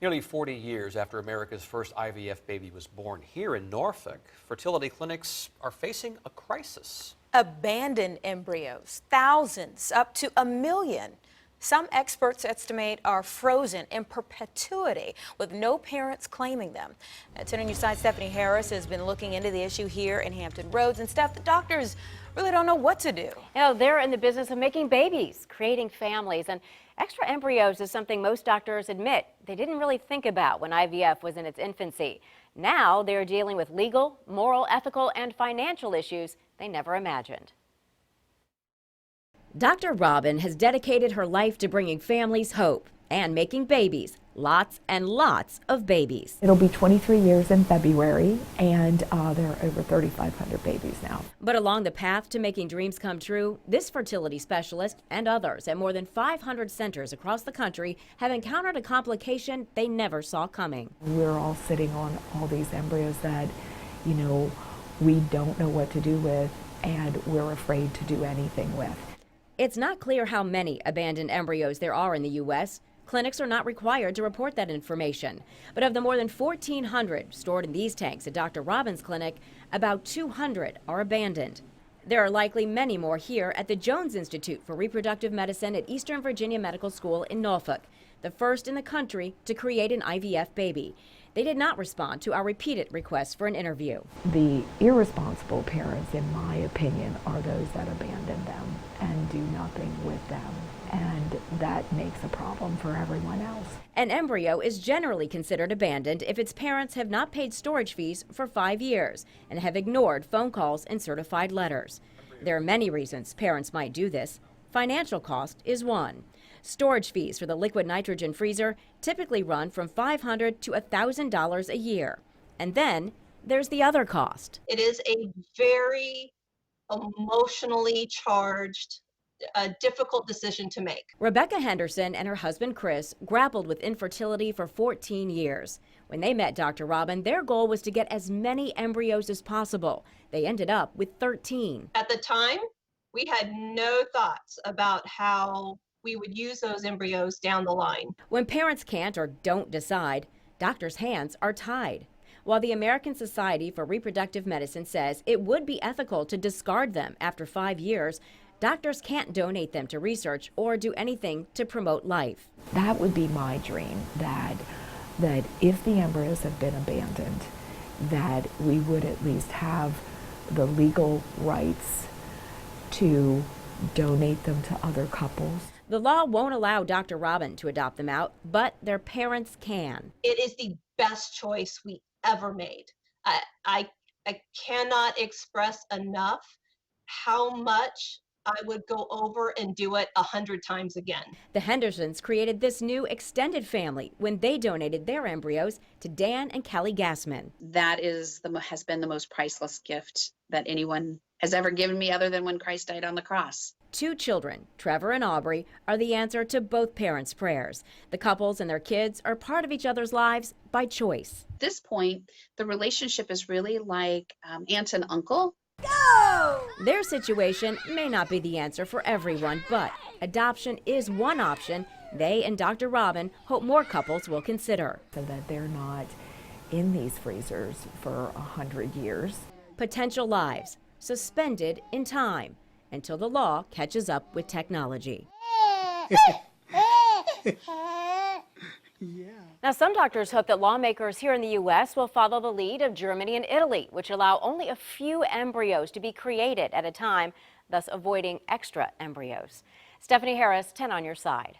Nearly 40 years after America's first IVF baby was born here in Norfolk, fertility clinics are facing a crisis. Abandoned embryos, thousands, up to 1 million. Some experts estimate are frozen in perpetuity with no parents claiming them. 10 News 9's Stephanie Harris has been looking into the issue here in Hampton Roads. And Steph, the doctors really don't know what to do. You know, they're in the business of making babies, creating families, and extra embryos is something most doctors admit they didn't really think about when IVF was in its infancy. Now they're dealing with legal, moral, ethical, and financial issues they never imagined. Dr. Robin has dedicated her life to bringing families hope and making babies, lots and lots of babies. It'll be 23 years in February, and there are over 3,500 babies now. But along the path to making dreams come true, this fertility specialist and others at more than 500 centers across the country have encountered a complication they never saw coming. We're all sitting on all these embryos that, we don't know what to do with, and we're afraid to do anything with. It's not clear how many abandoned embryos there are in the U.S. Clinics are not required to report that information. But of the more than 1,400 stored in these tanks at Dr. Robin's clinic, about 200 are abandoned. There are likely many more here at the Jones Institute for Reproductive Medicine at Eastern Virginia Medical School in Norfolk, the first in the country to create an IVF baby. They did not respond to our repeated requests for an interview. The irresponsible parents, in my opinion, are those that abandon them and do nothing with them. And that makes a problem for everyone else. An embryo is generally considered abandoned if its parents have not paid storage fees for 5 years and have ignored phone calls and certified letters. There are many reasons parents might do this. Financial cost is one. Storage fees for the liquid nitrogen freezer typically run from $500 to $1,000 a year. And then there's the other cost. It is a very emotionally charged, difficult decision to make. Rebecca Henderson and her husband Chris grappled with infertility for 14 years. When they met Dr. Robin, their goal was to get as many embryos as possible. They ended up with 13. At the time, we had no thoughts about how we would use those embryos down the line. When parents can't or don't decide, doctors' hands are tied. While the American Society for Reproductive Medicine says it would be ethical to discard them after 5 years, doctors can't donate them to research or do anything to promote life. That would be my dream, that if the embryos have been abandoned, that we would at least have the legal rights to donate them to other couples. The law won't allow Dr. Robin to adopt them out, but their parents can. It is the best choice we ever made. I cannot express enough how much I would go over and do it 100 times again. The Hendersons created this new extended family when they donated their embryos to Dan and Kelly Gassman. That has been the most priceless gift that anyone has ever given me, other than when Christ died on the cross. 2 children, Trevor and Aubrey, are the answer to both parents' prayers. The couples and their kids are part of each other's lives by choice. At this point, the relationship is really like aunt and uncle. Their situation may not be the answer for everyone, but adoption is one option they and Dr. Robin hope more couples will consider. So that they're not in these freezers for 100 years. Potential lives suspended in time until the law catches up with technology. Now, some doctors hope that lawmakers here in the U.S. will follow the lead of Germany and Italy, which allow only a few embryos to be created at a time, thus avoiding extra embryos. Stephanie Harris, 10 on your side.